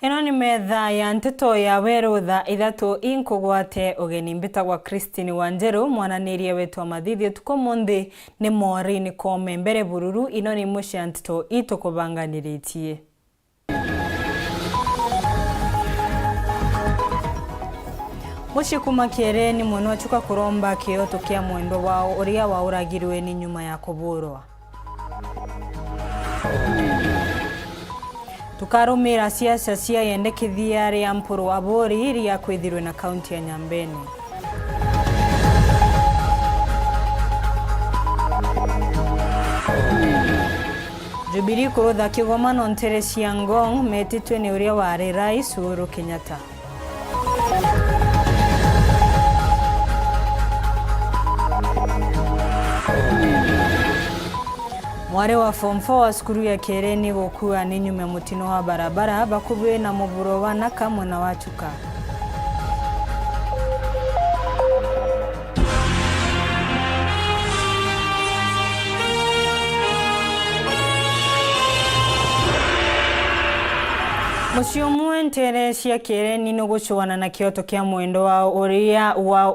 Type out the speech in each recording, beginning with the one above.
Eno ni metha ya nteto ya werutha ithatu inkugwate ugeni mbitagwa Christine Wanjeru mwananirie wetu amathithio tuko mundi ni morini kome mbere bururu ino ni mucia nteto itukubanganiritie. Muci kuma Kiereni mwana wachuka kuromba kioto kia mwendo wao uria wauragirwe ni nyuma ya kuburwa. Tukarumira siasa cia yendekithia ria mpuru wa bori ria kwithirwe na kaunti ya Nyambene. Jubilee kurutha kigomano ntere cia Ngong metitwe ni uria wari Rais Uhuru Kenyatta. Mware wa Form 4 wa skuru ya Kiereni gukua ni nyume mutino wa barabara bakubiwe na muburo wa Naka na Wachuka. Mucio mwentere cia Kiereni no gucuana na kioto kia mwendo wa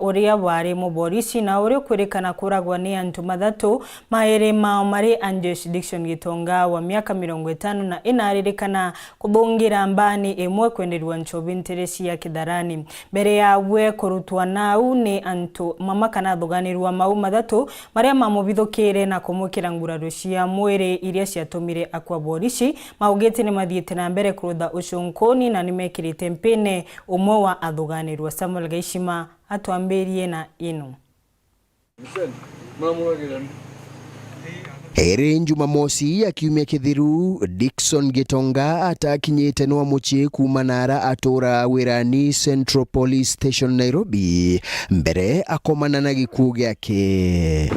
uria wari muborisi na uri kwirikana kuragwa ni antu mathatu maere mao mari Angesh Dickson Gitonga wa miaka 50 na inaririkana kubungira mbani emwe kwenderwa nchobi ntere cia Kitharani mbere ya we kurutwa nau ni antu mama kana thuganirwa mau mathatu maria mamubithukire na kumukira nguraro cia mwere iria ciatumire akwa borisi maugete ni mathiete na mbere kurutha Nkoni na nimekirite mpene umwe wa athuganirwa. Samuel Gaishima atuambirie na ino. Ere Jumamosi ya kiumia kithiru Dickson Gitonga atakinyite no muchi kumanara atura wirani Central Police Station Nairobi mbere akomana na gikuo giake.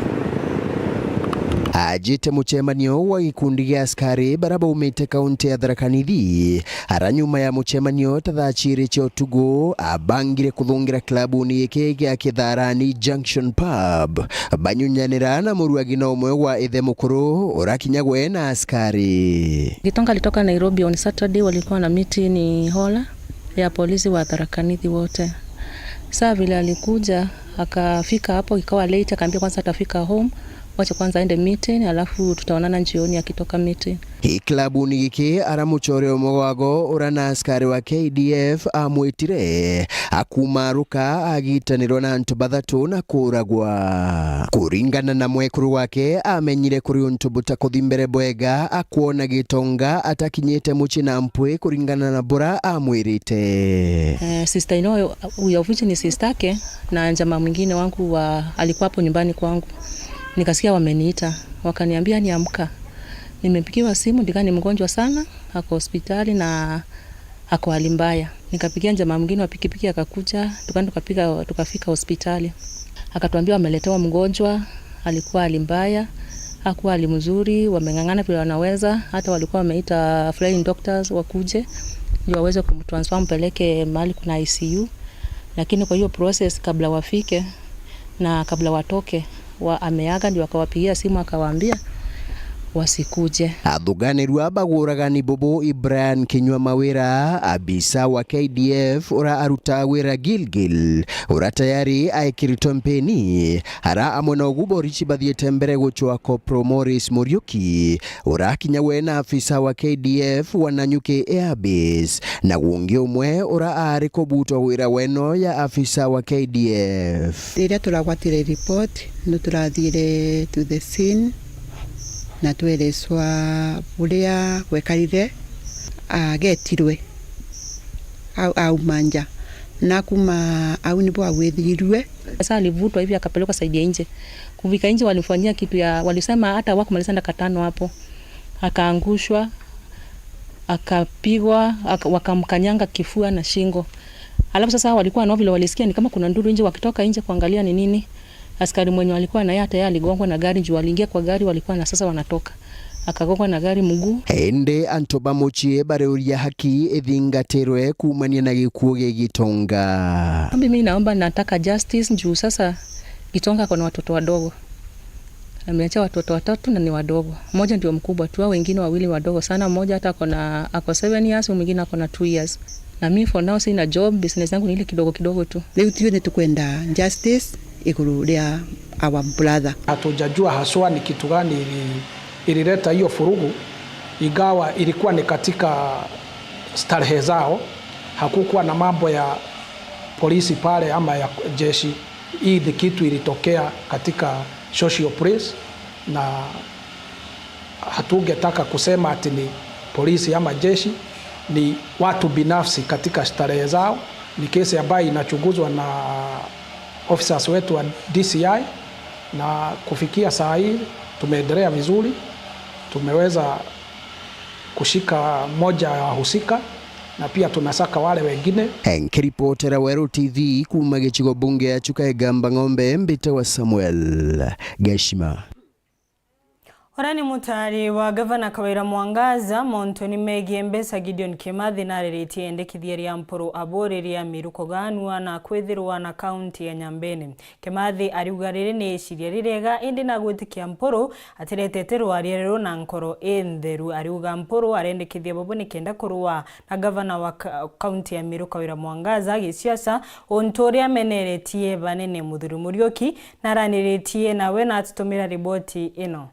Ajite muchemanio wa gikundi gia askari baraba umite kaunti ya Tharaka Nithi ara nyuma ya muchemanio tathachire cha utugo abangire kuthungira klabu ni yake gia Kitharani Junction Pub banyunyanira na muruagi na umwe wa ithe mukuru urakinyagwe na askari. Gitonga alitoka Nairobi on Saturday, walikuwa na meeting hola ya polisi wa Tharaka Nithi wote. Saa vile alikuja akafika hapo ikawa late, akaambia kwanza atafika home, wacha kwanza aende meeting alafu tutaonana jioni akitoka meeting. Hii klabu ni giki aramuchore omwago urana askari wa KDF amwitire akumaruka agitanirwo na antu bathatu na kuragwa. Kuringana na mwekuru wake amenyire kuri untu butakuthi mbere bwega akuona Gitonga atakinyite muchi na mpwe kuringana na bora amwirite. Sister ino uyavuchi ni sister yake na jamaa mwingine wangu alikuwa hapo nyumbani kwangu. Nikasikia wameniita, wakaniambia niamka. Nimepigiwa simu ndikani mgonjwa sana, ako hospitali na ako hali mbaya. Nikapigia jamaa mwingine wa pikipiki akakuja, tukafika hospitali. Akatuambia wameletewa mgonjwa, alikuwa hali mbaya, hakuwa hali mzuri, wamengangana vile wanaweza, hata walikuwa wameita flying doctors wakuje ndio waweze kumtransfer mpeleke mahali kuna ICU. Lakini kwa hiyo process kabla wafike na kabla watoke ameaga, ndio akawapigia simu akawaambia wasikuje. Athuganirwa baguragani Bobo Ibrahim Kinyua Mawira abisa wa KDF ura aruta wira Gilgil ura tayari aikirito mpeni ara amona oguborichi bathiete mbere guchwa Kopro Morris Muriuki ura kinyagwe na afisa wa KDF wa Nanyuki Airbase na gungi umwe ura ari kubutwa wira weno ya afisa wa KDF. Ira turagwatire report no turathire to the scene na twereswa buria wekarire agetirwe au manja na kuma au nipo awethirwe. Sasa alivutwa hivi akapelekwa saidi ya nje. Kufika nje walifanyia kitu ya walisema hata wakumaliza ndaka 5 hapo. Akaangushwa, akapigwa, wakamkanyanga kifua na shingo. Alafu sasa walikuwa nao vile walisikia ni kama kuna nduru nje, wakitoka nje kuangalia ni nini. Askari mwenye walikuwa na yeye tayari aligongwa na gari, juu aliingia kwa gari walikuwa na sasa wanatoka. Akagongwa na gari mguu. Ende antoba muchie bareuria haki ethingatirwe kumania na gikuo gia Gitonga. Mimi naomba nataka justice juu sasa Gitonga kuna watoto wadogo. Ameacha watoto watatu na ni wadogo. Mmoja ndio mkubwa tu, wengine wawili wadogo sana. Mmoja hata ako 7 years, mwingine ako na 2 years. Na mimi for now sina job, business yangu ni ile kidogo kidogo tu. Leo tuone tukwenda justice ikurudia our brother. Hatujajua haswa ni kitu gani ilileta hiyo furugu, ingawa ilikuwa ni katika starehe zao. Hakukuwa na mambo ya polisi pale ama ya jeshi. Hii ni kitu ilitokea katika social place, na hatungetaka kusema ati ni polisi ama jeshi, ni watu binafsi katika starehe zao. Ni kesi ambayo inachunguzwa na officers wetu wa DCI, na kufikia saa hii tumeendelea vizuri. Tumeweza kushika moja ya wahusika na pia tunasaka wale wengine. Nkiripotera Weru TV kuma gĩcigo bunge ya Chukaegamba Ng'ombe, Mbita wa Samuel Geshima. Orani mutari wa gavana Kawira Mwangaza Montoni megie mbesa Gideon Kimathi narĩrĩtie endekithia rĩa mporo aboreria miruko ganwa na kwethirwa na kaunti ya Nyambene. Kimathi ariuga rĩrĩ nĩ iciria rĩrega indi na gwĩtĩkia mporo atiretete rwarĩrĩro na nkoro entheru. Ariuga mporo arendekithia bobo nĩ kenda kũrũa na gavana wa kaunti ya Miru Kawira Mwangaza gĩciaca ontoria meneretie banene Muthuri Muriuki naranĩrĩtie nawe na atutumira riboti ino.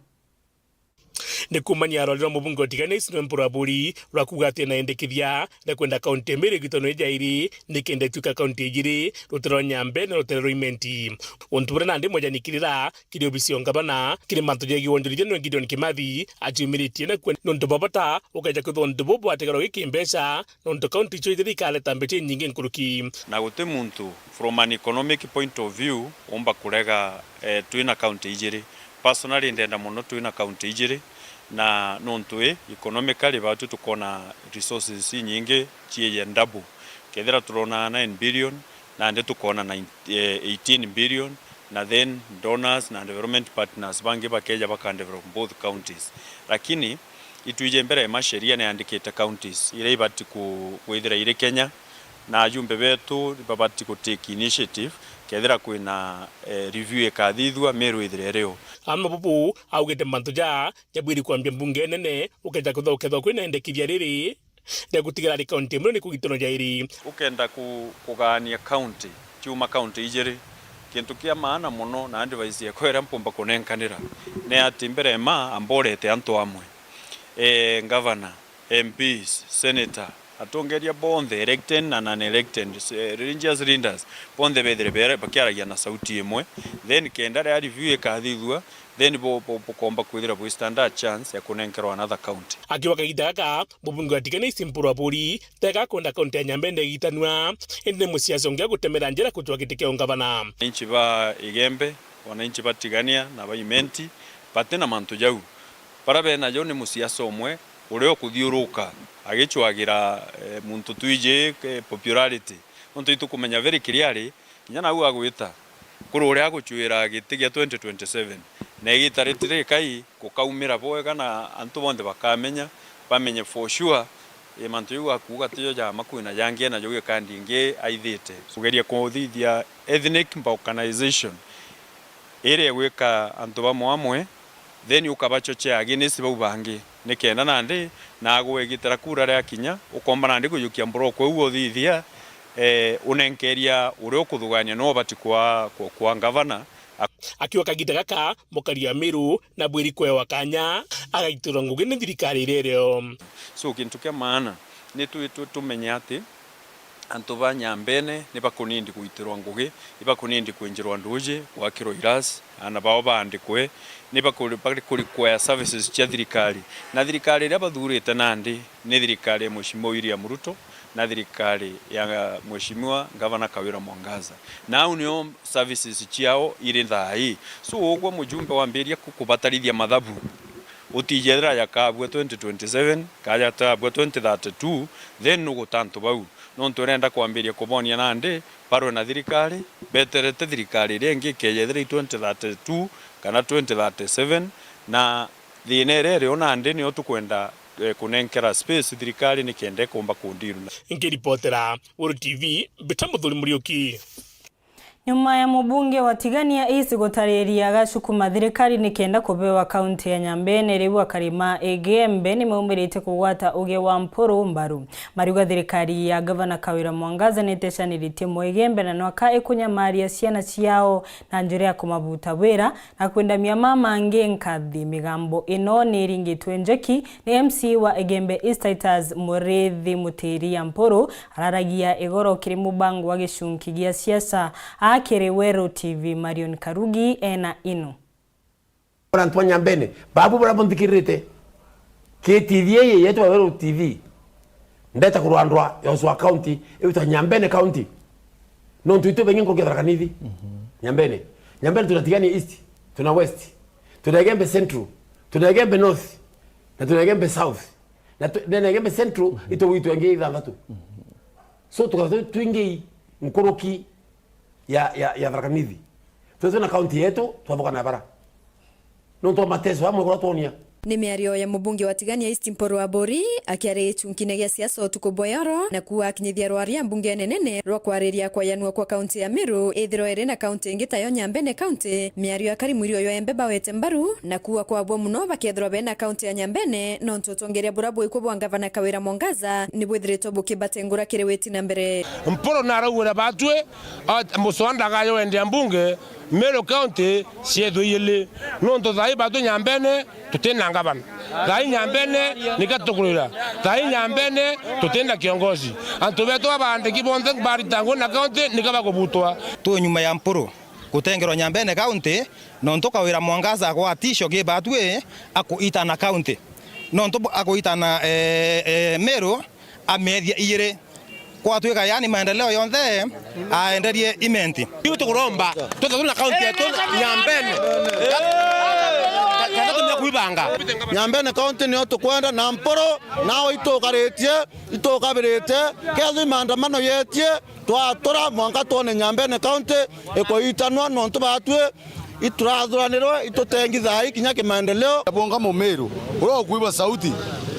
Ni kumanya rorero mubungo tigane isino mpura buri rwakugatia na endekithia na kwenda kaunti mbere gitono jairi nikende tuka kaunti jiri rutero Nyambene rutero imenti ontura na ndi moja nikirira kidio bisio ngabana kiri manto jegi wonjirije no Gideon Kimathi atumiritie na kwenda nonto babata ukaja kuthonto bobo ategaro gikimbesha nonto kaunti choithiri kale tambeche nyingi nkuruki na gute muntu from an economic point of view omba kurega twina kaunti jiri personally ndenda muno twina kaunti jiri na nontwe economically batu tukona resources nyingi chiye ndabu kethera turona 9 billion na nde tukona 18 billion na then donors na development partners bangi bakeja baka develop both counties, lakini ituije mbere ya sheria na andiketa counties ile ibati kuithira ile Kenya na ajumbe betu babati ku take initiative kethera kwina review ekathithwa meru ithirereo ama bubu augete mantuja jabwiri kwambia mbunge nene ukeja kuthokethwa kwina endekithia riri na gutigira ri county mro ni kugitono jairi ukenda kugania county chuma county ijeri kintu kia maana muno na advice ya kwera mpomba kunenkanira ne ati mbere ma amborete antu amwe governor, MPs, senator atongeria bonthe elected na non-elected religious leaders bonthe bethire bakiaragia na sauti imwe then kenda ya review ekathithwa then bo komba kwithira bo standard chance ya kunenkerwa another county akiwa kagitaka mubunge atigane isimpurwa buri tega kwenda kaunti ya Nyambene gitanwa ende musiaso ngya gutemera njira kutwa kitike ongabana inchi ba igembe wananchi batigania na ba imenti batena mantu jau parabe na jone musiaso omwe ureo kuthiuruka agichwagira muntu tuije popularity nonto itu kumenya very clearly kinyana hu agwita kuri uria aguchuira gitigia 2027 na igitaritire kai kukaumira boega na antu bonde bakamenya bamenye for sure mantu yu akuga tiyo ja makuina yange na joge kandi nge aithite kugeria kuthithia ethnic organization ere gwika antu bamwe then ukabachochea against bau bangi nikenda nandi na gwegitera kura ria kinya ukomba nandi kuyukia mboro kwa uo thithia unenkeria uri ukuthugania no bati kwa governor akiwa kagita gaka mukaria Miru na bwiri kwewa kanya agaitura ngugi ni thirikari rero so kintu kia maana ni tumenya ati antu ba Nyambene ni bakunindi kuitirwa ngugi ibakunindi kwenjerwa nduje gwakirwo irasi ana bao bandikwe ni bakuri kwa services cia thirikari na thirikari ria bathurite nandi ni thirikari ya Mheshimiwa William Ruto na thirikari ya Mheshimiwa Gavana Kawira Mwangaza na unio services ciao iri thai so ogwa mujumbe wambiria kukubatarithia mathabu utijethera yakabwe 2027 kaja tabwe 2032 then nugo tanto bau no nturenda kwambiria kubonia nandi paro na thirikari beterete thirikari rengi kejethera 2032 kana 2037 na thinerere ona ndi ni otukwenda kunenkera space thirikari ni kende komba kundiru ngiripotera Weru TV Mbita Muthuri Muriuki. Nyuma ya mubunge wa Tigania East gutariria gacukuma thirikari nikenda kubewa kaunti ya Nyambene riu akarima Egembe ni maumirite kugwata uge wa Mpuru mbaru. Mariuga thirikari ya Gavana Kawira Mwangaza niteshanirite mu Egembe na nwaka ikunyamaria ciana ciao na njira ya kumabuta wira na kwendamia mama ange nkathi. Migambo ino ni ringitwe njeki ni MC wa Egembe East Titans Murethi Mutiri ya Mpuru araragia igoro kiri mubango wa gicunki gia siasa Akerewero TV Marion Karugi ena ino. Antoine Nyambene babu barabu ndikirite KTV yetu Wero TV ndeta kurwandwa yoswa county eto Nyambene county no tuito bengi ko gedara kanivi Nyambene tunatigani east tuna west tuna Egembe central tuna Egembe north na tuna Egembe south na Egembe central ito witu ngei dhangatu so tukazo twingi mkoroki ya Tharaka-Nithi. Tuzo na county yetu twavoka na bara. No to mateso amwe kwa tonia. Ni miario ya mubunge wa Tigania East Mpuru wa Bori akiare chunkine gya siasa Otuko Boyaro na kuwa akinyithia rwaria mbunge nene rwa kwariria kwa yanua kwa kaunti ya Meru ithiro ere na kaunti ingita yo Nyambene county. Miario akarimwirio yo embeba wete mbaru na kuwa kwa bwo muno bakethro bena kaunti ya Nyambene no ntotongeria burabu ikubwa Gavana Kawira Mwangaza ni bwithirito bukibatengura kireweti na mbere. Mpuru na rawura batwe musonda gayo ende mbunge Meru county siedo yele no nto thai batu Nyambene tutena Gavana. Thai Nyambene nikatukurira. Thai Nyambene tutenda kiongozi. Antubeto abandiki bonde baritango na county nikaba kubutwa. Tu nyuma ya Mpuru kutengerwa Nyambene county no nto Kawira Mwangaza kwa tisho ge batwe akuita na county. No nto akuita na Meru amethia ire kwa tuweka yani maendeleo yonthe aenderie imenti. Hiyo tukuromba tutazuna county yetu Nyambene. Nyambene county ni tukwenda na Mpuru nao itokabirite kezi maandamano yetie twatura mwanka tone Nyambene county ekoitanwa nonto batwe iturathuranirwe itutengithai kinya kimaendeleo bonga Mumeru uro kuiba sauti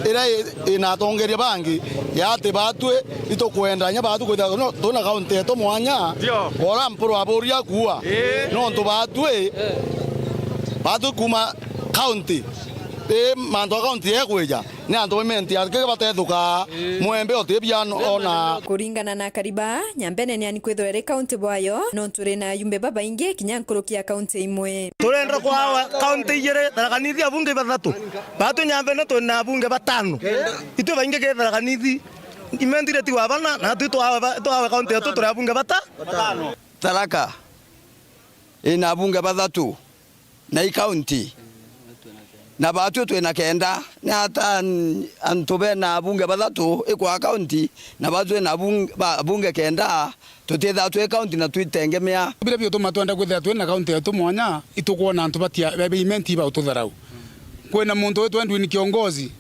ira inatongeria bangi yate batwe itokwenda nya batu kwenda no tona county yetu mwanya ora Mpuru aboria kuwa no nto batwe batu kuma county manto county yekweja ni anto menti arike batethuka mwembe otebiano ona kuringana na Kariba Nyambene ni anikwetho ere county bwayo no turi na yumbe baba inge kinyankurukia county imwe turenda kwa county yere Tharaka-Nithi abunge bathatu batu Nyambene tuna abunge batano itu bainge ke Tharaka-Nithi imentire ti wabana na tu twawe county yetu turi abunge batano Tharaka ina abunge bathatu na county na batu twena kenda na hata antube na bunge bathatu ikwa county na batu na bunge kenda tutetha twe county na twitengemea bile byo tumatwenda kwetha twena county yetu mwanya itukuona antu batia imenti ba ututharau kwena muntu wetu endu ni kiongozi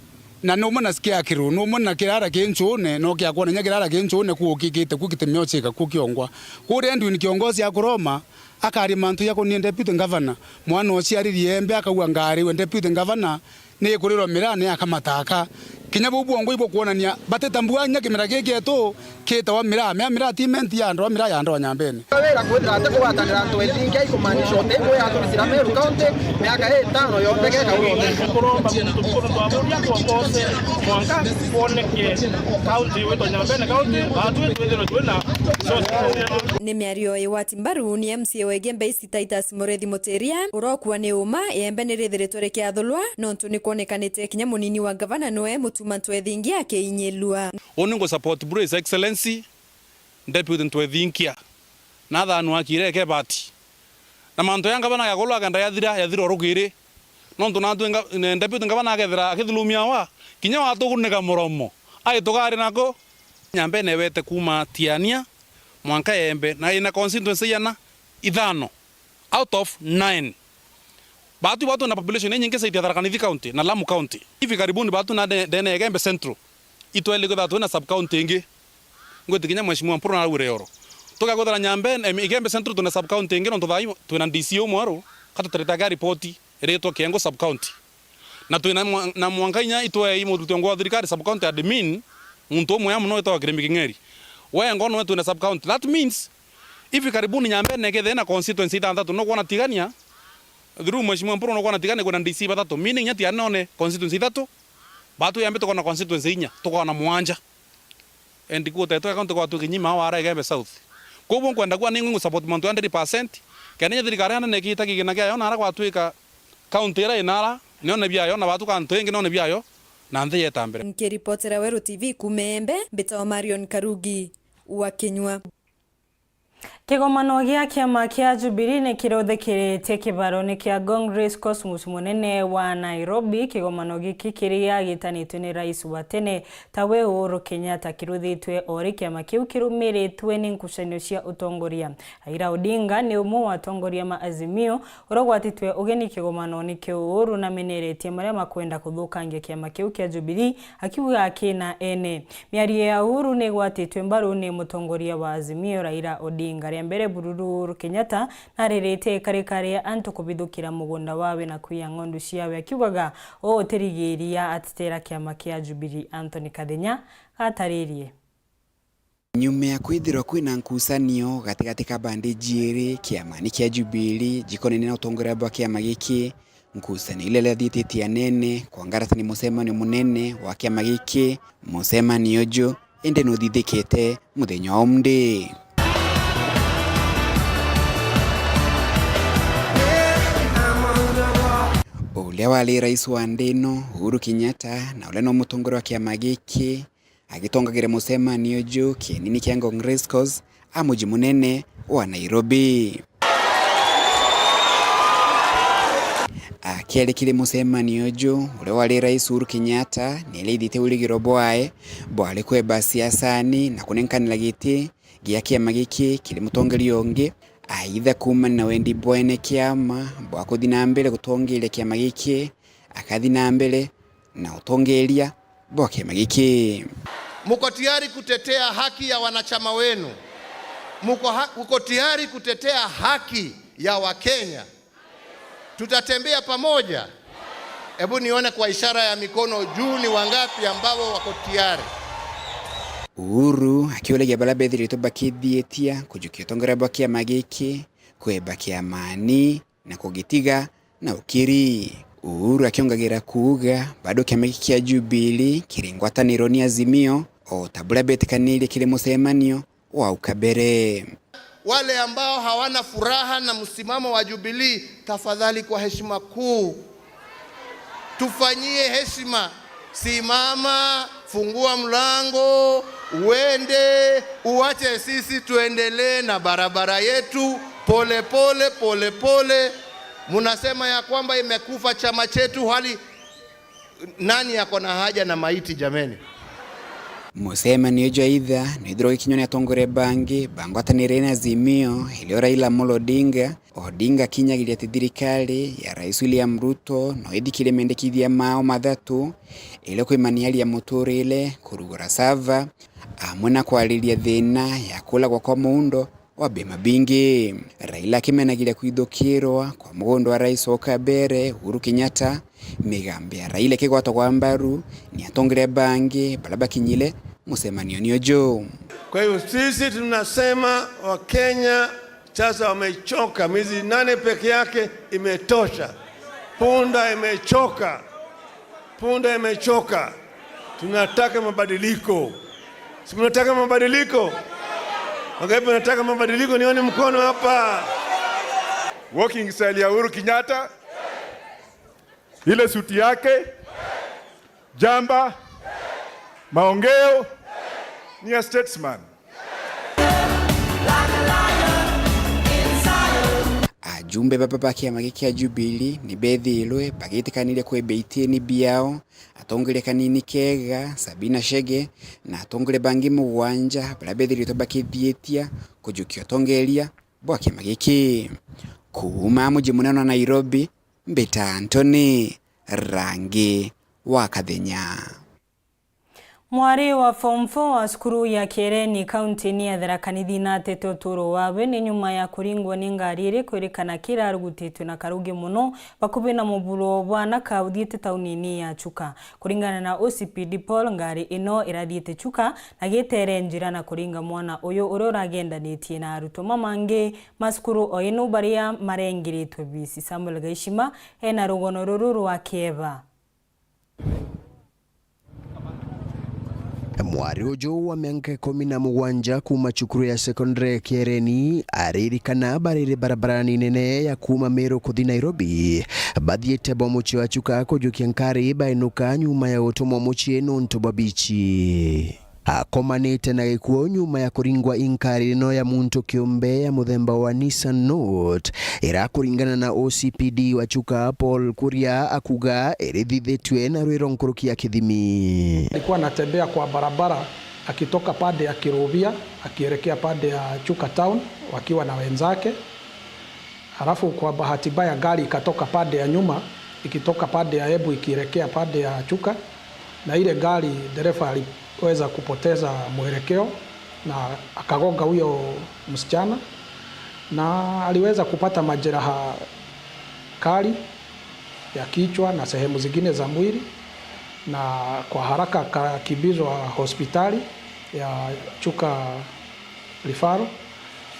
na no mona sikia kiru no mona kirara kinchune no kya kuona nyakirara kinchune kuokikite kukitemyocheka kukiongwa kuri endu ni kiongozi akuroma akari mantu yako ni deputy governor mwana ociaririe embe akauga ngari we deputy governor ni kurirwa mirane akamataka kinya bubongo ibo kuonania batetambua nya kimera gegeto kitawa mira timenti ya ndo mira ya ndo Nyambene wera kwendra ate kwatanira ndo ethinge ikumanisha ote we aturisira Meru county miaka 5 yote geka uronde kuromba mtukuru twaburia kuongose mwanka kuoneke county wetu Nyambene county batu twethero twena ni miario iwati mbaru ni MC wa Egembe East Titans Murethi Muteria urokuwa ni uma embe ni rithiritwe rekiathulwa no ntu ni kuonekanite kinya munini wa Gavana noe mutumantu ethingi yake inyelua oningo support bro his excellency deputy ntwethinkia na thanu akire ke bati na manto ya Gavana yakolwa kanda yathira rugire no ntu na twenga deputy Gavana akethira akithulumia wa kinya watu kuneka muromo ai tugari nako Nyambene wete kuma tiania mwanka embe na ina constituency yana ithano out of 9 batu na population nyingi zaidi ya Tharaka-Nithi county na Lamu county hivi karibuni batu na dene Egembe central itwele kwa batu na sub county ingi ngoti kinya mheshimiwa Mpuru na ureyoro toka kwa Nyambene Egembe central tuna sub county ingi ndo thai tuna DCO mwaro kata tereta report reto kengo sub county na tuna na mwangainya itwe imo tutongo thirikari sub county admin muntu mwe amuno ito kirimi kingeri we ngono wetu na sub county that means Hivi karibuni Nyambene kethe na constituency tatu no kuona tigania. Through mheshimiwa Mpuru no kuona tigania kuna DC batatu. Meaning nyati anone constituency tatu. Batu yambe to kuona constituency inya, to kuona muanja. Endi kuta to account kwa tukinyima wa ara Gembe South. Kubo kwenda kwa ningu support monto 100%. Kenya thirikari ana nekita kigina kya yona ara kwa tuika county ra inara nione byayo na batu kanto ingi none byayo na nthe yetambere. Nkiripotera Weru TV kumembe Betawa Marion Karugi wa Kenywa. Kigomano gia kiama kia Jubilee ni kirothekirite kibaroni kia Ngong Race Course munene wa Nairobi. Kigomano giki kiria gitanitwe ni rais wa tene tawe Uhuru Kenyatta kiruthitwe ori kiama kiu kirumiritwe ni nkucanio cia utongoria. Raila Odinga ni umwe wa atongoria ma Azimio urogwatitwe ugeni kigomano ni kiu Uhuru na meneretie maria makwenda kuthukangia kiama kiu kia Jubilee akiuga akina ene. Miario ya Uhuru ni gwatitwe mbaru ni mutongoria wa Azimio Raila Odinga mbere Uhuru Kenyatta naririte karikare antu kubithukira mugunda wawe na kuya ngondu ciawe akiugaga o terigiria atitera kiama kia Jubilee. Anthony Kadhinya ataririe nyume ya kwithirwa kwina nkusanio gatigati ka bandi jiri kiama ni kia Jubilee jikonene na utongoria bwa kiama giki. Nkusani ile lathititia nene kwa ngaratani musemani munene wa kiama giki musemani ojo ende no thithikite muthenya omde. Ule wali rais wa ndeno Uhuru Kenyatta na ule no mutongoria wa kiama giki agitongagire musemani ojo kienini kia Ngong Race Course amuji munene wa Nairobi. Akialikire musemani ojo ule wali rais Uhuru Kenyatta nilithite uligiro bwae bwale kweba siasani na kunenkanira giti gia kiama giki kili mutongoria onge aitha kuma na wendi bwene kiama bwa kuthina mbele gutongeria kiama giki akathina mbele na utongeria bwa kiama giki. Muko tayari kutetea haki ya wanachama wenu? Muko tayari kutetea haki ya Wakenya? Tutatembea pamoja. Hebu nione kwa ishara ya mikono juu ni wangapi ambao wako tayari. Uhuru akiulegia balabethiri to bakithietia kujukia tongera bwa kiama giki kweba kiamani na kugitiga na ukiri. Uhuru akiongagira kuuga bado kiama giki kia Jubilee kiringwataniro ni Azimio o tabula betikanile kile musemanio wa ukabere. Wale ambao hawana furaha na msimamo wa Jubilee, tafadhali kwa heshima kuu tufanyie heshima. Simama, fungua mlango, uende, uache sisi tuendelee na barabara yetu pole pole pole pole. Munasema ya kwamba imekufa chama chetu, hali nani yako na haja na maiti jameni? Musemani ojo aitha nithiro kinyoni atongore bangi bangwatanire na Azimio ilio Raila Odinga Odinga kinyagiria thirikari ya Rais William Ruto no ithikire mendekithia mao mathatu ile kwimaniaria ya muturile kurugura sava amwe na kwariria thina ya kula kwa muundo wa bima bingi. Raila kimenagiria kwithukirwa kwa mugondo wa rais wa kabere Uhuru Kenyatta migambi ya Raila kigwato kwa mbaru ni atongere bangi balaba kinyile musemanio ni ojo. Kwa hiyo sisi tunasema Wakenya sasa wamechoka, miezi 8 peke yake imetosha. Punda imechoka. Punda imechoka. Tunataka mabadiliko. Si tunataka mabadiliko? Wangapi wanataka mabadiliko? Nione mkono hapa. Walking style ya Uhuru Kenyatta, ile suti yake, jamba, maongeo ni ya statesman. Ajumbe baba kiama giki kia Jubilee ni bethilwe bagitikanire kwebeitie ni biao atongere kanini kega Sabina Chege na atongere bangi mugwanja balabethiri to bakithietia kujukia tongeria bwa kiama giki. Kuma muji munene wa Nairobi, Mbeta Anthony Rangi wa Kadhinya. Mwari wa form 4 wa skuru ya Kiereni kaunti ya Tharaka Nithi na Tete Uturo wawe ni nyuma ya kuringwo ni ngari iri kwerekana kira rugutitwe na karuge muno bakubi na muburo bwana kauthiete taunini ya Chuka. Kuringana na OCPD Paul, ngari ino irathiete Chuka na gitere njira na kuringa mwana uyu uroragendanitie na aruto mamange maskuru o ino baria marengiritwe bisi. Samuel Gaishima ena rugono ruru rwa Kieva. Mwari ujo wa miaka 17 kuma cukuru ya sekondari ya Kiereni aririkana barire barabarani nene ya kuma Meru kuthi Nairobi bathiete bomuchi wa Chuka kujukia nkari bainuka nyuma ya utumwa muchi nonto babichi. Akomanite na gikuo nyuma ya kuringwa inkari no ya muntu kiumbe ya muthemba wa Nissan Note irakuringana na OCPD wa Chuka Paul Kuria akuga erithithetwe na rwiro nkurukia kithimi. Alikuwa anatembea kwa barabara akitoka pande ya Kirubia akielekea pande ya Chuka town wakiwa na wenzake. Halafu kwa bahati mbaya gari ikatoka pande ya nyuma ikitoka pande ya Embu ikielekea pande ya Chuka, na ile gari dereva aliweza kupoteza mwelekeo na akagonga huyo msichana na aliweza kupata majeraha kali ya kichwa na sehemu zingine za mwili, na kwa haraka akakimbizwa hospitali ya Chuka Referral,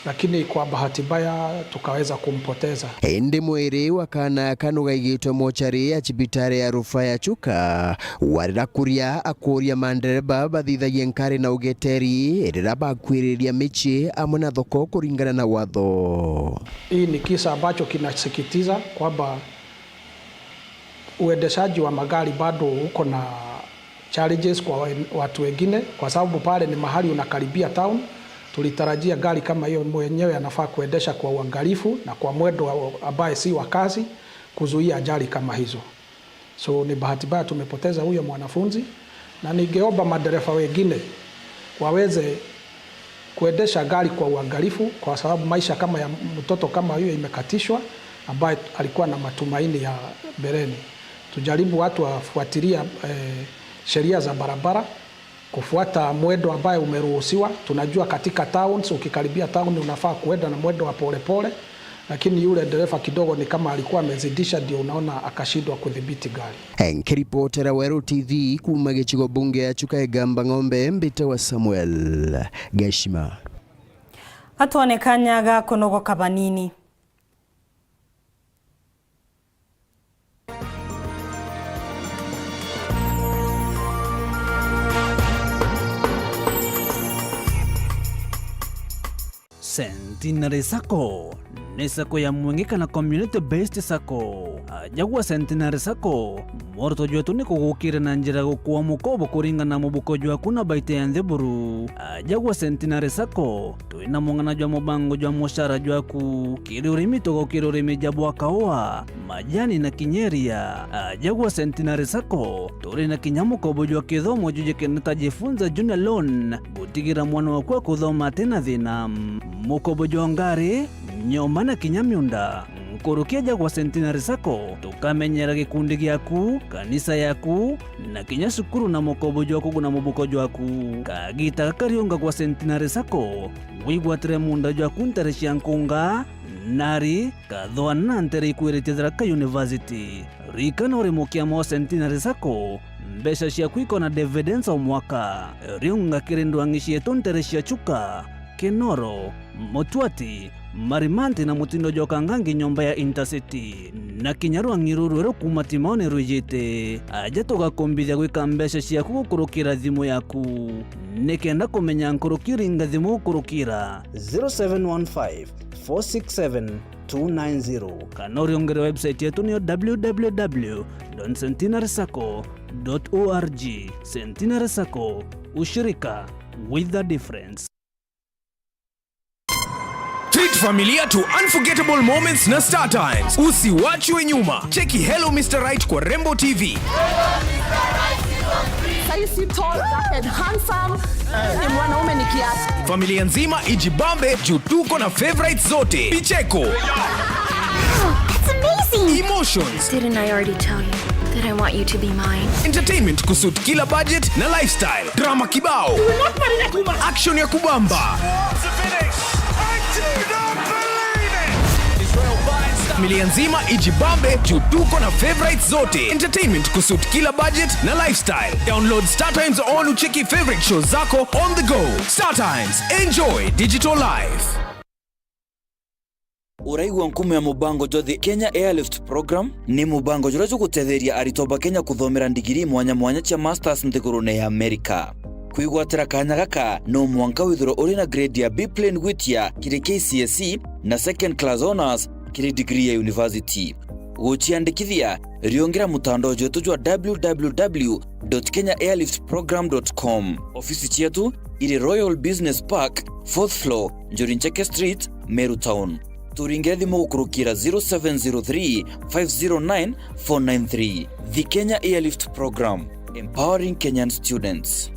lakini kwa bahati mbaya tukaweza kumpoteza. Ende mwere wakana kanugaigitwe mochari ya chibitare ya rufaa ya Chuka warira kuria akoria mandereba bathithagia nkari na ugeteri erira bakwiriria michi amwe thoko kuringana na watho. Hii ni kisa ambacho kinasikitiza kwamba uendeshaji wa magari bado uko na challenges kwa watu wengine, kwa sababu pale ni mahali unakaribia town. Tulitarajia gari kama hiyo mwenyewe anafaa kuendesha kwa uangalifu na kwa mwendo ambaye si wa kasi kuzuia ajali kama hizo. So ni bahati mbaya tumepoteza huyo mwanafunzi, na ningeomba madereva wengine waweze kuendesha gari kwa uangalifu, kwa sababu maisha kama ya mtoto kama huyo imekatishwa ambaye alikuwa na matumaini ya mbeleni. Tujaribu watu wafuatilia sheria za barabara, kufuata mwendo ambaye umeruhusiwa. Tunajua katika towns ukikaribia town unafaa kuenda na mwendo wa polepole, lakini yule dereva kidogo ni kama alikuwa amezidisha, ndio unaona akashindwa kudhibiti gari. Nkiripotera Weru TV kuma gicigo bunge ya Chuka Egamba Ng'ombe, mbite wa Samuel Gashima. Atuonekanyaga kunogo kabanini. Centenary Sacco ni sako ya mwengeka na community based sako. Jagua Centenary Sacco morto jwetu ni kugukire na njira gukuwa mukobo kuringa na mubuko jwa kuna baite ya ntheburu. Jagua Centenary Sacco tuina mungana jwa mubango jwa mushara jwa ku kiri urimi togo kiri urimi jabwa kaoa majani na kinyeria. Jagua Centenary Sacco turi na kinyamu kobo jwa kithomo juje keneta jifunza junior loan gutigira mwana wakwa kuthoma tena thina mukobo jwa ngari nyoma na kinyamyunda. Nkurukia Jagua Centenary Sacco tukamenyera gikundi gyaku kanisa yaku na kinya sukuru na mukobo jwaku na mubuko jwaku kagita karionga gwa Centenary Sacco wigwatire munda jwaku ntareshia nkunga nari kathoa na ntere ikuiretie Tharaka University rikana uri mukiama wa Centenary Sacco mbesha ciaku iko na dividends o mwaka riunga kirindwa ng'icietu ntereshia Chuka Kinoro Motwati Marimanti na mutindo joka ngangi nyomba ya Intercity na kinyaru angiruru ero kuma Timoni rujite aja tugakombithia gwika mbesha ciaku gukurukira thimu yaku nikenda kumenya nkurukiringa thimu gukurukira 0715 467 290 kana uriongere website yetu niyo www.centenarysacco.org. Centenary Sacco, ushirika with the difference. Treat familia to unforgettable moments na Star Times. Usiwachwe nyuma. Cheki Hello Mr. Right kwa Rembo TV. Saisi tall, dark and handsome. Ni mwanaume ni kiasi. Familia nzima ijibambe juu tuko na favorites zote. Picheko. That's amazing. Emotions. Didn't I already tell you? that I want you to be mine. Entertainment kusuit kila budget na lifestyle. Drama kibao. Action ya kubamba. Familia nzima ijibambe juu tuko na favorites zote. Entertainment kusuit kila budget na lifestyle. Download StarTimes on ucheki favorite shows zako on the go. StarTimes, enjoy digital life. Uraigwa nkume ya mubango jothi Kenya Airlift Program ni mubango juracho kutetheria aritoba Kenya kuthomera ndigiri mwanya cia masters nthigurune ya Amerika. Kwigwatira kanya gaka no mwanka withiro uri na grade ya B plane gwitia kiri KCSE na second class honors kiri degree ya university. Guchiandikithia riongera mutandao jetu jwa www.kenyaairliftprogram.com. Ofisi chetu iri Royal Business Park 4th floor Njorincheke Street, Meru Town. Turingere mukurukira 0703 509 493. The Kenya Airlift Program, empowering Kenyan students.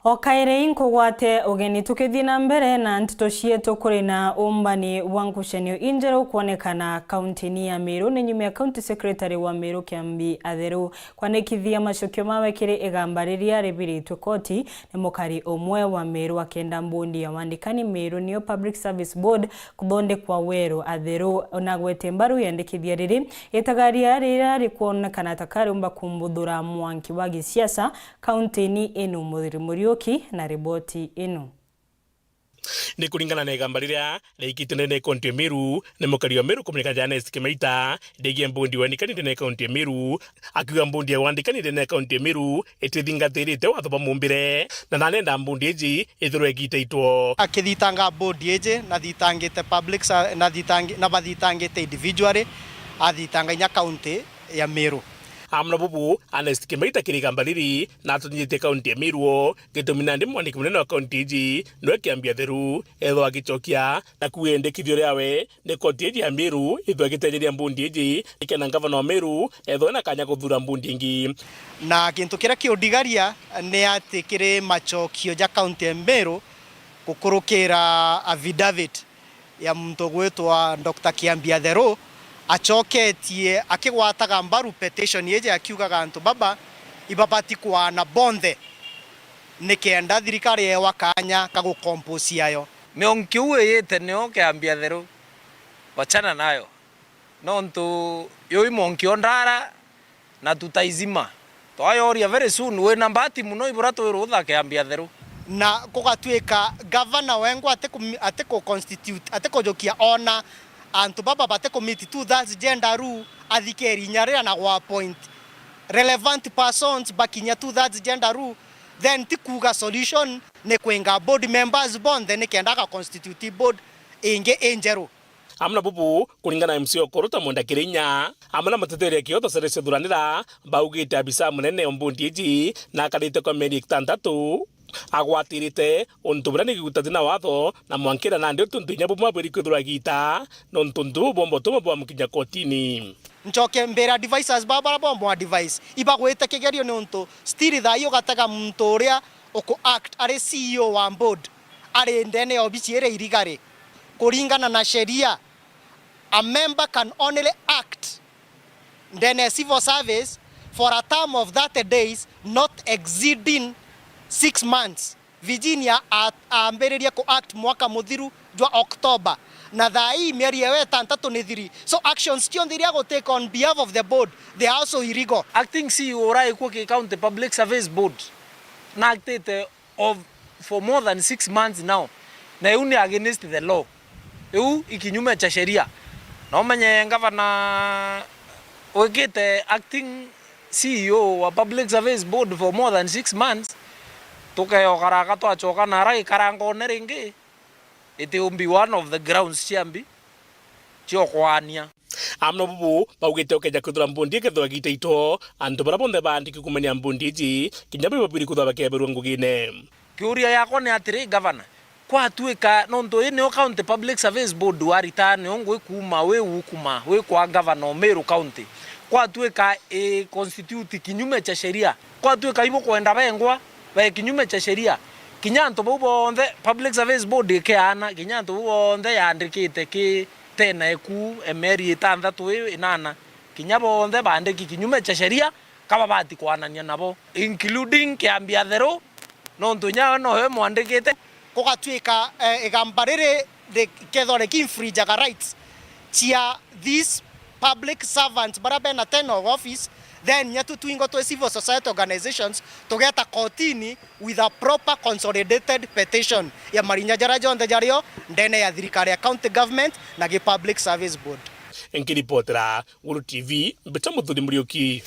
Okaire inkugwate ugeni tukithina mbere na ntito cietu kuri na umbani wa ngucanio injeru kuonekana kaunti ya Meru ni nyumia county secretary wa Meru Kiambi Atheru kwanekithia macokio mawe kiri igambariria ribiritwe koti ni mukari omwe wa Meru akenda mbundi ya wandikani Meru niyo Public Service Board kubonde kwa Weru Atheru na gwete mbaru yandikithia riri itagaria rira rikuonekana takarumba kumbudhura mwanki wa gisiasa kaunti ni enu muthiri na riboti ino. Ni kuringana na igambarira reikite nene kaunti Meru ne mukari wa Meru kumenyeka Janes Kimeita degie mbundi wandikani nene kaunti Meru akiwa mbundi wandikani nene kaunti Meru etithingatirite watho pa mumbire na nanenda mbundi eji ithiro egite itwo akithitanga mbundi eji na thitangite public na bathitangite individually athitanga inya kaunti ya Meru. Amna bubu Ernest Kimeita kirigambariri na atunyite kaunti ya Meru gitumina ndi mwandiki munene wa kaunti iji no Kiambi Atheru etho agichokia na kuendekithio riawe ni koti ya Meru itho agitejeria mbundi iji ikena governor wa Meru etho na kanya kuthura mbundi ingi na kintu kira kiundigaria ni ati kiri machokio ja kaunti ya Meru kukurukira affidavit ya mtu gwetwa Dr. Kiambi Atheru achoketie akigwataga mbaru petition yeje akiugaga antu baba ibabati kwa na bonde nikenda thirikari yewa kanya kagukompose yayo mionkiuwe yete neo Kiambi Atheru wachana nayo nontu yoi monkio ndara na tutaizima twayoria very soon we nambati muno iburato irutha Kiambi Atheru na kugatwika governor wengu ateko constitute ateko jokia ona antu baba bate committee to that gender rule athikeri nyarira na gwa point relevant persons bakinya to that gender rule then tikuga solution ne kwenga board members bond then kenda ka constitute board inge enjero amna bubu kuringana MC Okoruta Mwenda Kirinya amana matetere kioto serese duranira baugite abisa munene ombundi eji na karite kwa meri 6 agwatirite ontubrani gutatina watho na mwankira na ndio tuntunya bumwa buri kudura gita non tuntu bombo tumo bwa mukija kotini nchoke mbera devices babara bombo device ibagwete kigerio ne onto stiri thayo gataga mtoria oko act are CEO wa board are ndene obisiere irigare kuringana na sheria a member can only act ndene civil service for a term of 30 days not exceeding 6 months. Virginia ambereria ko act mwaka muthiru jwa October na thai mieri yewe tantatu nithiri so actions tion thiria go take on behalf of the board they are also illegal. Acting CEO rai ko ke county public service board na acted for more than 6 months now na uni against the law ikinyume cha sheria na umenye governor ogete acting CEO wa public service board for more than 6 months tukayo karaka to achoka na rai karango neringi iti umbi one of the grounds Kiambi chokwania amno bubu baugite okeja kuthura mbundi kethwa gite ito andu bara bonde bandiki kumenya mbundi ji kinyabe babiri kuthwa bakeberwa ngugine kiuria yako ni atiri governor kwa tuika nonto ene county public service board waritane ongwe kuma we ukuma we kwa governor Meru county kwa tuika constitute kinyume cha sheria kwa tuika ibo kwenda bengwa ba kinyume cha sheria kinyanto bonthe public service board keana kinyanto bonthe yandikite ki tena eku emeri itandatu inana kinya bonthe bandiki kinyume cha sheria kaba bati kwanania nabo including kiambia thero no ntunya no he mwandikite kugatwika igambarire kethore kinfringe rights chia these public servants barabena ten of office then nyatu tuingo to civil society organizations to get a kotini with a proper consolidated petition ya marinya jara jonde jario ndene ya thirikari ya county government na gi public service board. Enkiripotera Uru TV Betamuthuri Muriuki.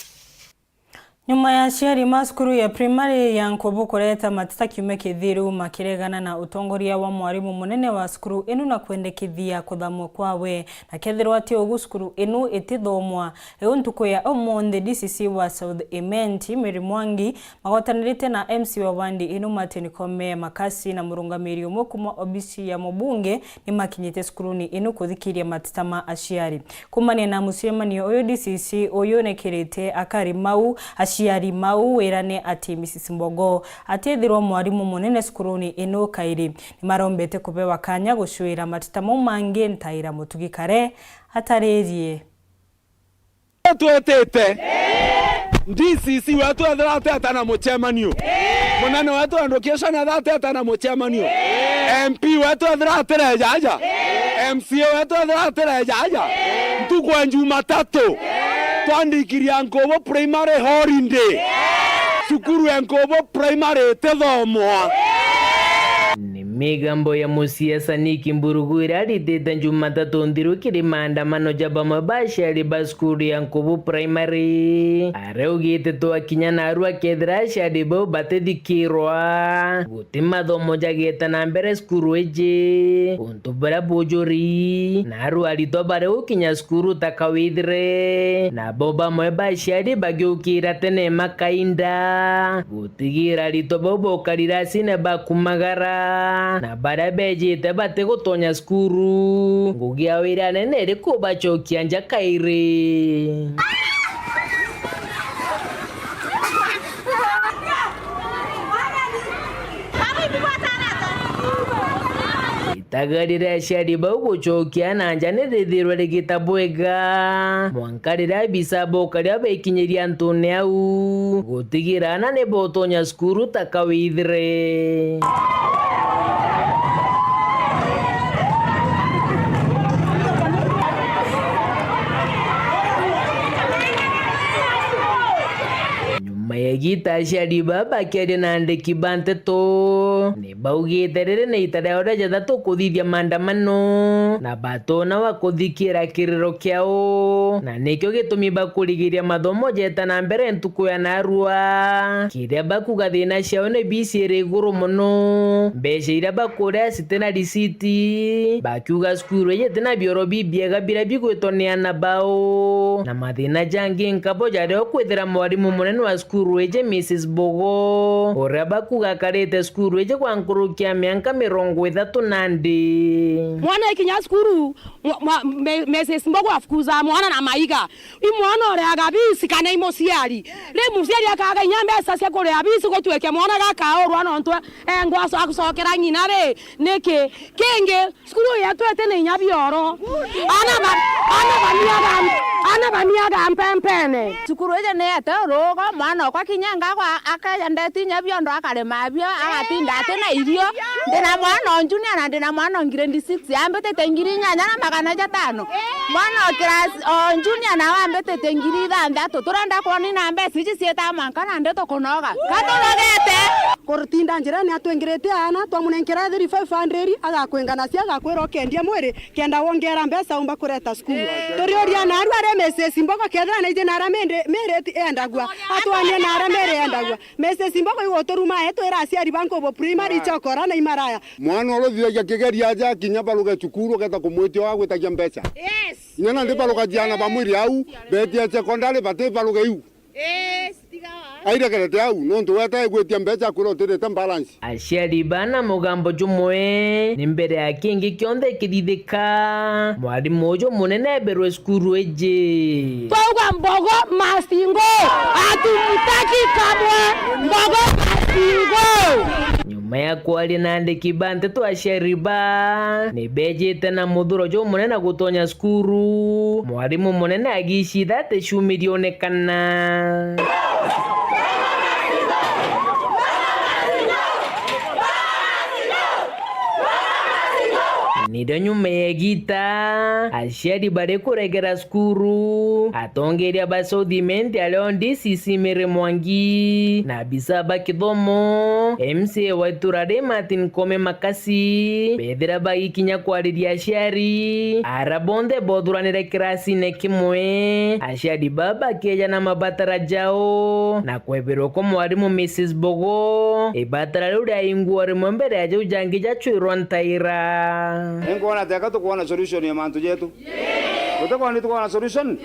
Nyuma ya aciari ma cukuru ya primary ya Nkobo kureta mateta kiume kithiru makiregana na utongoria wa mwarimu munene wa cukuru inu na kwendekithia kuthamwo kwawe na kethirwo ati ugu cukuru inu itithomwa riu ntuku ya omonde DCC wa South Imenti Mary Mwangi magotanirite na MC wa Wandi inu Martin Kome makasi na murungamiri umwe kuma obisi ya mubunge ni makinyite cukuruni inu kuthikiria mateta ma aciari kumania na mucemanio uyu DCC uyu nekirite akari mau aciari mau wirane ati Mrs Mbogo atethirwo mwarimu munene cukuruni ino kairi ni marombete kubewa kanya gucwira mateta mau mangi ntaira mutugikare ataririe twetete DCC watu athateta na mucemanio munene watu andokiesha na athateta na mucemanio MP watu athatera jaja MCA watu athatera jaja ntukwa Jumatatu twandikiria Nkobo primary holiday cukuru ya Nkobo primary tethomwa ni migambo ya musiasa Niki Mburugu iratete Jumatatu nthirukiri maandamano jaba mabashari ba cukuru ya Nkobo primary araugite twakinya na arua kethira aciari bau batethikirwa guti mathomo jageta na mbere cukuru eje untu bara bujuri na arua rito bare ukinya cukuru takawithire na boba mwe baciari bagiukira tene makainda gutigira rito bobo karira sine bakumagara na barabejite bate gutonya cukuru ngugia wira nene riku bachokia nja kairi tagarira aciari bau gucokia na nja nirithirwe rigitabwega mwankarira bisabo karia bekinyiria ntune au gutigira na nibotonya cukuru takawithire mayagita aciari baba kere na ndeki banteto ni baugite riri na itara ora jathatu kuthithia maandamano na batona wa kuthikira kiriro kiao na nikyo gitumi bakurigiria mathomo jeta na mbere ntuku ya narua kiria bakuga thina ciao ni bisi iri iguru muno mbeca iria bakuria citena risiti bakiuga cukuru jete na bioro bibiega bira bigwitoneana bao na mathina jangi nkabo jario kwithira mwarimu munene wa cukuru eje Mrs Bogo ora bakuga karete cukuru eje kwa nkurukia miaka 30 ndi mwana ikinya cukuru Mrs Mbogo afukuza mwana na maiga imwana ore agabisi kana imosiari le musiari akaga nyambe sasa kore abisi ko tweke mwana gakaorwa no ntwe engwaso akusokera nyina re neke kenge cukuru ya twete ne nyabioro ana baniaga mpempene cukuru eje ne atorogo mwana kwa kinyanga kwa akayandeti nyabiondo akaremabio agatinda tena irio ndina mwana junior na ndina mwana grade 6 ambete tengiri nyanya na magana jatano mwana class junior na ambete tengiri thanda turanda kwa ni nambe siji sieta mankana ndeto konoga katologete kurtinda njirani atwengirete ana twamunenkera 3500 agakwengana cia agakwira kendia mwiri kenda wongera mbesa umba kureta skulu torioria na aru are Mrs Mbogo kethra na ije na ramende mereti endagwa atwanie na ramere endagwa Mrs Mbogo igotoruma etwira aciari ba Nkobo primary chokora na imaraya mwana orothia kigeria aja kinya baluga cukuru geta kumwitio wa gwetagia mbeca yes nyana ndi baluga jana bamwiri au betia secondary bate baluga iu aire kerete au no ntuweta igwetia mbeca kwira utirite balance aciari bana mugambo jumwe ni mbere ya kingi kionthe kirithika mwarimu uju munene berwe cukuru eje twauga Mbogo mastingo atumutaki kamwe Mbogo mastingo nyuma ya kwaria na andiki bante twashariba nibejete na muthuro jo munene gutonya skuru mwarimu munene agishitha teshumiri onekana nido nyuma ya gita aciari bari kuregera skuru atongeria basothimenti aleo DCC Mary Mwangi na bisaba kithomo MCA wa Iturare Martin Kome Makasi bethira bagikinya kwariria aciari arabonde bothuranire kirasine kimwe aciari baba keja na mabatara jao na kwebirwo ko mwarimu Mrs Bogo ibatara riu riaingwo rimwe mbere ya jau jangi jachwirwo ntaira Engona teka tukuona solution ya mantu jetu. Utakuwa ni tukuona solution.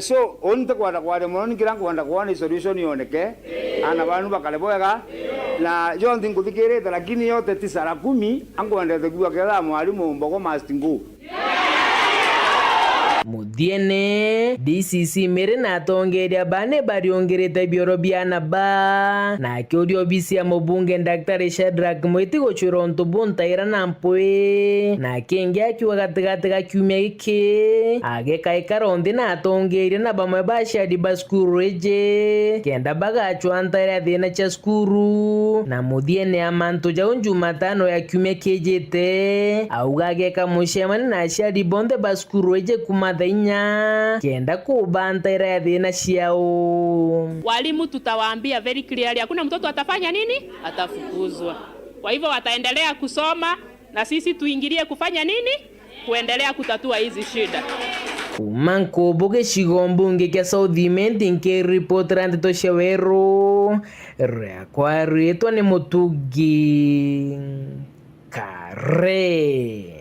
So onte kwa demoni kirangu wanda kuona solution yoneke. Ana banu bakaleboega na jonthi nguthikerete lakini yote 9 10 angu ndete kuwa kela mwalimu Mbogo mastingu. Muthiene DCC Mary na tongeria bane bariongerete bioro biana ba na kiodio bisia mubunge Dr. Shadrack Mwiti gochuro ntubunta ira na mpwe na kenge akiwa gatigatiga kiumia giki agekaikarondi na tongeria na bamwe bashadi baskuru eje kenda bagachwa ntaira thina cha skuru na muthiene amantu ja Jumatano ya kiumia kijete augageka mushemani na ashadi bonde baskuru eje kumadhainya kenda kubanta ira ya thina ciao. Walimu tutawaambia very clearly, hakuna mtoto atafanya nini, atafukuzwa. Kwa hivyo wataendelea kusoma na sisi tuingilie kufanya nini, kuendelea kutatua hizi shida. Kumanko boge shigombunge kia Southimenti nke report rante to shawero reakwari eto ni Mutugi Kare.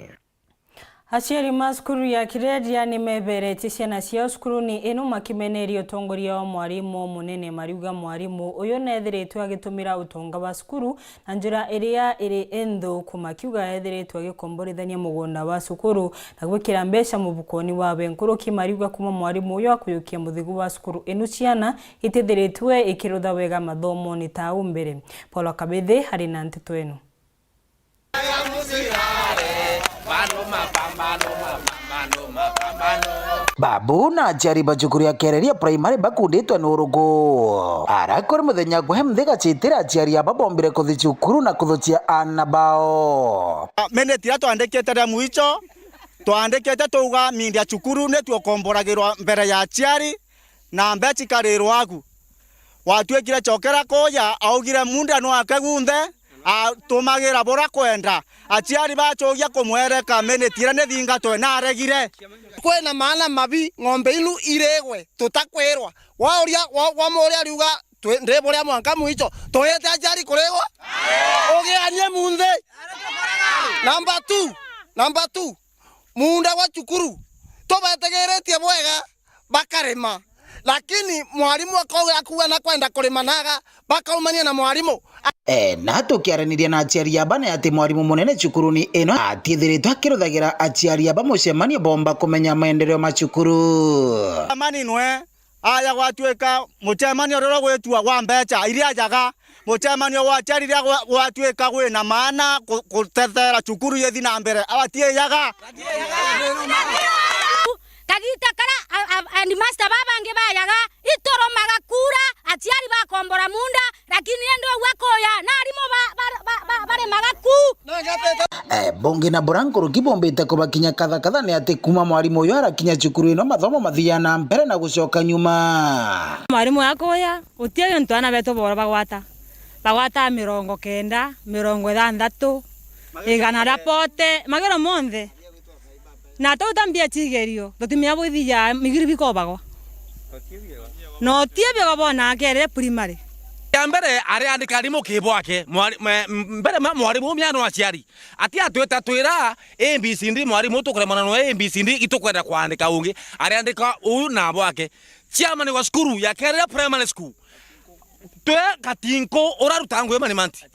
Aciari maskuru ya Kiredia ni meberete ciana cia skuru ni ino makimenerio tongoria wa mwarimu munene mariuga mwarimu uyu nethiritwe agitumira utonga wa skuru na njira iria iri endo kumakiuga ethiritwe agikomborithania mugunda wa skuru na gwikira mbeca mubukoni wa benkuruki mariuga kuma mwarimu uyu akuyukia muthigu wa skuru ino ciana itithiritwe ikirutha wega mathomo ni tau mbere. Paul Kabethe hari na nteto eno. Babu na aciari bacukuru ya Kereria primary bakunditwe n'urugo arakora muthenya guhe mthiga citira aciari aba bombire kuthi cukuru na kuthucia ana bao menetira twandikite remu ico twandikite tuga mindia cukuru ne tukomboragirwa mbere ya aciari na mbeci karirwo aku watwekire chokera koja augire munda no akagunthe tumagira bora kwenda aciari bachogia kumwereka menetira ne thinga twe na aregire kwena maana mabi ng'ombe ilu iregwe tutakwirwa waoria wa moria riuga ndeboria mwanka mwicho toyete aciari kuregwa ogianie munthe. Number 2 munda wa cukuru tobetegeretie bwega bakarema lakini mwarimu akauga akuwa na kwenda kurima naga bakaumania na mwarimu na tukiaraniria na aciari aba ni ati mwarimu munene cukuruni ino atithiritwe akiruthagira aciari aba mucemanio bomba kumenya maendeleo ma cukuru amani nwe aya gwatuika mucemanio rero gwetua wa mbeca iria njaga mucemanio wa aciari iria gwatuika gwina maana gutethera cukuru yethi na mbere abatie yaga kagita kara and master babange bayaga itoro magakura aciari bakombora munda lakini endo wakoya na arimo bare magaku bonge na Burankuru kibombete kubakinya katha ni ati kuma mwarimu uyu arakinya cukuru ino mathomo mathia na mbere na gucoka nyuma mwarimu yakoya utie ntwana beto bora bagwata 90 60 igana rapote magero monthe na tutambia chigerio tutimia bwithia migiri bikobago no tiebe gabona kere primary mbere ari andika arimu kibwake mbere mwarimu myano aciari ati atweta twira ABCD mwarimu tukuremana no ABCD itukwenda kwandika ungi ari andika uyu na bwake chairman wa skuru ya Kereria primary school twe katinko oraruta ngwe mani manti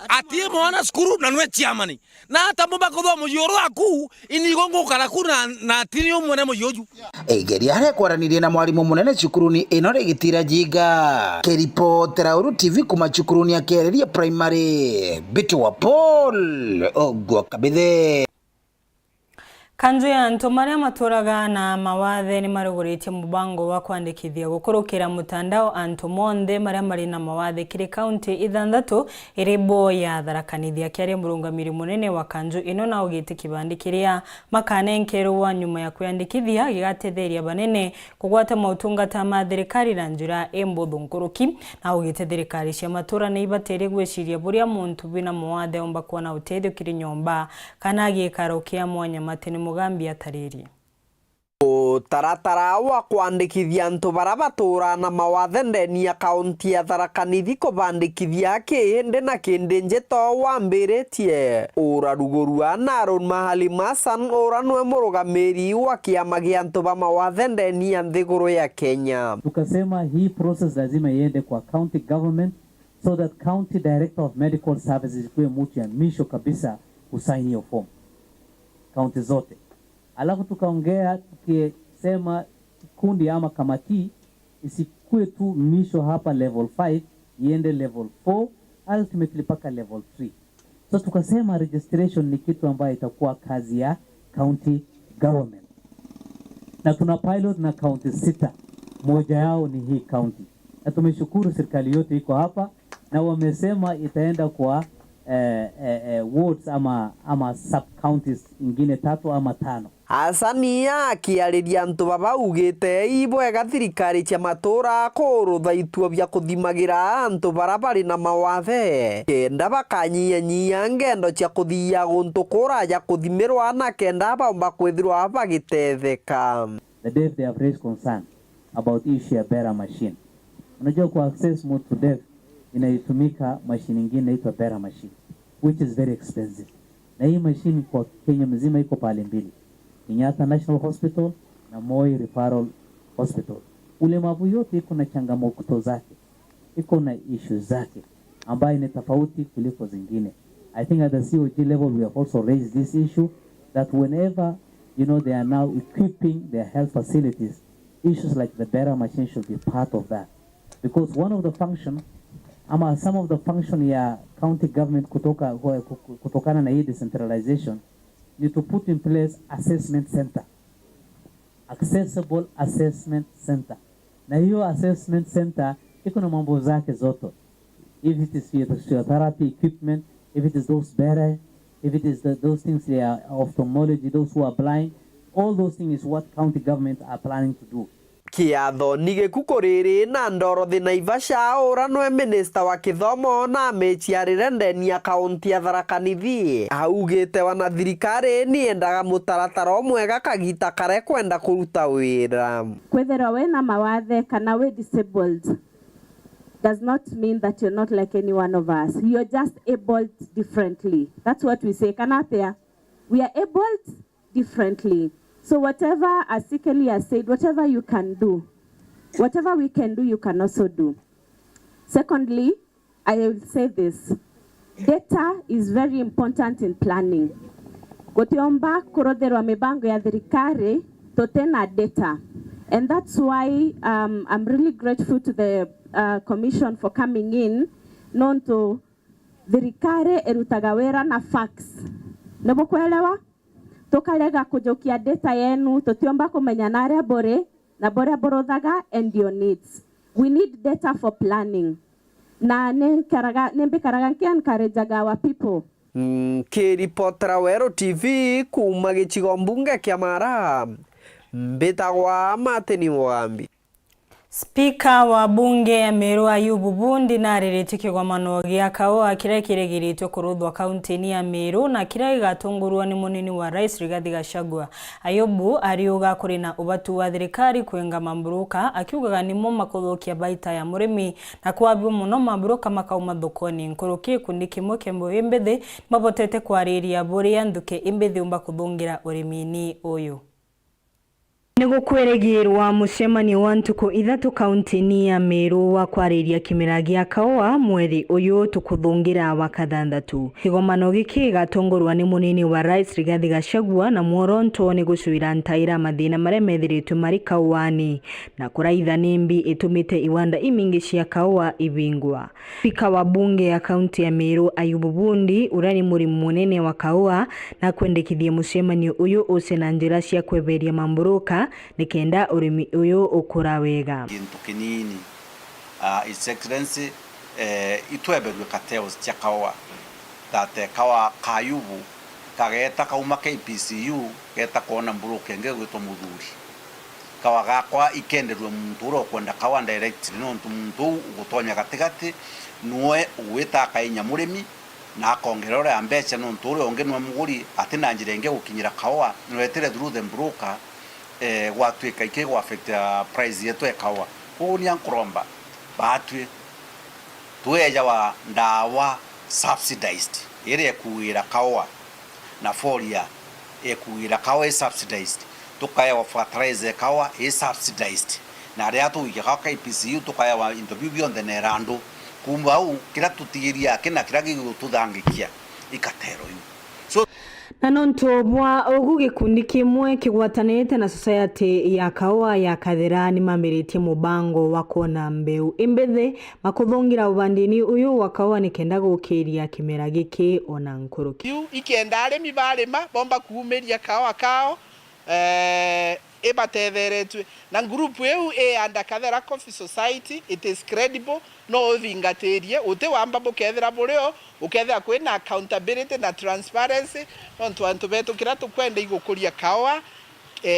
atie mwana skuru na nwe chiamani na tambo bakodo mu yoro aku inigo ngukara kuna na tinio mwene mu yoju Geria hare kwaranirie na mwalimu munene cukuruni ino rigitira jinga keripotera Uru TV kuma cukuruni ya Kereria Primary Bitu wa Paul Ogwa Kabithe. Kanju ya antu maria maturaga na mawathe ni marugurite mubango wa kwandikithia gukurukira mutandao antu monde maria mari na mawathe kiri county ithandatu iribo ya tharakanithia kiaria murungamiri munene wa kanju ino na ugite kibandi kiria makanenkerwa nyuma ya kwandikithia gigatetheria banene kugwata mautungata ma thirikari na njira embuthu nkuruki na ugite thirikari cia matura ni ibatere gwiciria buria muntu bina mawathe omba kuona utethio kiri nyomba kana gikaro kia mwanya matene Mugambi atariri. Taratara wa kwandikithia antu barabatura na mawathe ndeni ya kaunti ya Tharaka-Nithi kubandikithia kihinde na kindi njeto wambiritie urarugurua na Aaron Mahali Masan uranwe murugamiri wa kiama gia antu ba mawathe ndeni ya nthiguru ya Kenya. Tukasema hii process lazima iende kwa county government so that county director of medical services kuwe mtu ya misho kabisa usaini hiyo form kaunti zote. Alafu tukaongea tukisema kundi ama kamati isikue tu misho hapa level 5 iende level 4 ultimately paka level 3. So tukasema registration ni kitu ambayo itakuwa kazi ya county government. Na tuna pilot na county 6. Moja yao ni hii county. Na tumeshukuru serikali yote iko hapa na wamesema itaenda kwa wards ama sub counties ingine 3 ama 5. Asania kiariria antu baba ugite ibwega thirikari cia matura kurutha itua bia kuthimagira antu barabari na mawathe kenda bakanyia ngendo cia kuthia guntu kuraja kuthimirwa na kenda baumba kwithirwa bagitetheka. The deaf they have raised concern about issue ya bearer machine. Unajua ku access mtu deaf inaitumika machine nyingine inaitwa bearer machine which is very expensive. Na hii machine kwa Kenya mzima iko pale mbili. Kenyatta National Hospital na Moi Referral Hospital. Ulemavu yote iko na changamoto zake. Iko na issues zake ambayo ni tofauti kuliko zingine. I think at the COG level we have also raised this issue that whenever they are now equipping their health facilities, issues like the bearer machine should be part of that. Because one of the function some of the function ya county government kutokana na hii decentralization need to put in place assessment center, accessible assessment center. Na hiyo assessment center iko na mambo zake zote. If it is physiotherapy equipment, if it is those better, if it is those things there, ophthalmology, those who are blind, all those things is what county government are planning to do. Kiatho nigekukuriri na Ndorothi Naivasha uranwe minister wa kithomo na mechiarire ndeni ya kaunti ya Tharaka-Nithi augite wana thirikari ni endaga mutaratara mwega kagita kare kwenda kuruta wira. Kwethera we na mawathe kana we disabled does not mean that you're not like any one of us. You're just abled differently. That's what we say. Kanapea, we are abled differently. So whatever, as Sikeli has said, whatever you can do, whatever we can do, you can also do. Secondly, I will say this. Data is very important in planning. Gotiomba kurodherwa mibango ya thirikari totena data. And that's why I'm really grateful to the commission for coming in. Nonto thirikari erutagawera na facts. Nebo kuelewa? Tukalega kujokia data yenu totiomba kumenya naria bore na bore borodhaga and your needs. We need data for planning. Na nembe karaga encourageaga our people. Kiripotera Wero TV kuma gicigo mbunge kia Mara mbitagwa Martin Mugambi. Spika wa bunge ya Meru Ayubu Bundi na ririti kigomano gia kaoa kira kiregiritwe kuruthwa kaunti ya Meru na kira igatungurwa ni munini wa Rais Rigathi Gachagua. Ayubu ariuga kuri na ubatu wa thirikari kwenga mamburuka akiugaga nimo makuthukia baita ya murimi na kwabio muno mamburuka makauma thokoni nkuruki kundi kimwe kembo imbethi mabotete kwariria buri ya nduke imbethi umba kuthungira urimini uyu. Nigukweregirwa mucemanio wa ntuku ithatu kaunti-ini ya Meru wa kwariria kimera gia kawa mweri uyu tukuthungira wa kathanthatu. Kigomano giki gatongorwa ni munini wa Rais Rigathi Gachagua na muoronto ni gucuira ntaira mathina maria methiritwe mari kawani na kuraitha nimbi itumite iwanda imingi cia kawa ibingwa. Spika wa bunge ya kaunti ya Meru Ayubu Bundi urani murimu munene wa kawa na kwendekithia mucemanio uyu uce na njira cia kweberia mamburuka nikenda urimi uyu ukura wega. Gintu kinini His Excellency itweberwe kateos cia kawa tate kawa kayubu kageta kauma KPCU geta kona mburuke ngegwitwo muthuri kawa gakwa ikenderwe muntu ro kwenda kawa direct no muntu ugutonya gatigati nuwe uwita kainya murimi na kongerora ya mbeca no muntu ro ongenwa muguri atina njirenge gukinyira kawa nwetire through the broker gwatwika ikigwa affect price yetu ekawa kuni ankuromba batwe tueja wa ndawa subsidized ire kuira kawa na folia ekuira kawa subsidized tukaya wa fertilizer kawa subsidized na ria tu ikaka IPCU tukaya wa interview beyond the nerando kumbau kila tutiria kina kila gigututhangikia ikatero so na nontobwa ogu gikundi kimwe kigwatanite na society ya kawa ya Kathera ni mamiritie mubango wa kona mbeu imbethe makuthungira ubandini uyu wa kawa ni kenda gukiria kimera giki ona nkuruki ikenda arimi barima bomba kuumeria kawa kao ibatetheretwe na group eu anda Kathera Coffee Society. It is credible no vingaterie ute wamba bukethera bureo ukethera kwina accountability na transparency onto antu betu kira tukwenda igukuria kawa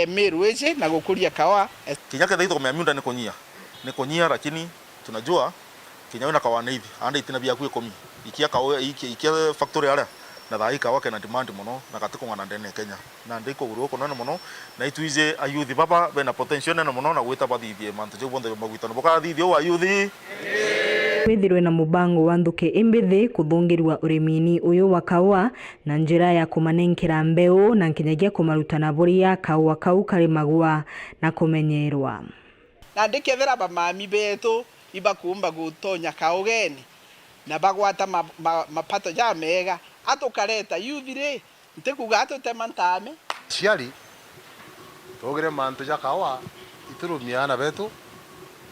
Meru eje na gukuria kawa kinyake dhaito kwa miunda ni konyia lakini tunajua kinyawe na kawa hivi anda itina bia kuikomi ikia kawa ikia factory ala na thai kawa kana demand muno na katiko ngana ndene Kenya na ndiko uruko none muno na ituize ayuthi baba bena potential na muno na gwita bathithie mantu je bonde magwitana boka thithio wa ayuthi kwithirwe na mubango wa nthuki imbithi kuthungirwa urimini uyu wa kawa na njira ya kumanenkera mbeu na nkinyagia kumarutana buria kawa kau kari magwa na kumenyerwa na ndikethera bamami betu ibakumba gutonya kaugeni na bagwata mapato ja mega atukareta yuthire ntikuga atutemantame ciari togere mantu ja kawa iturumiana betu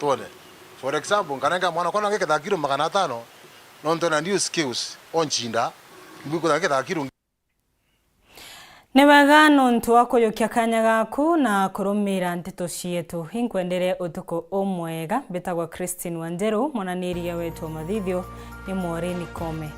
tone. For example, kananga mwana kona ngeke kilo 500 nontona new skills onchinda mbiko ngeke kilo Nebaga nontu wakoyokia kanya gaku na kurumira nteto cietu hinkwendere utuko omwega betagwa Christine Wanjeru mwananiria wetu mathithio ni Morini Kome.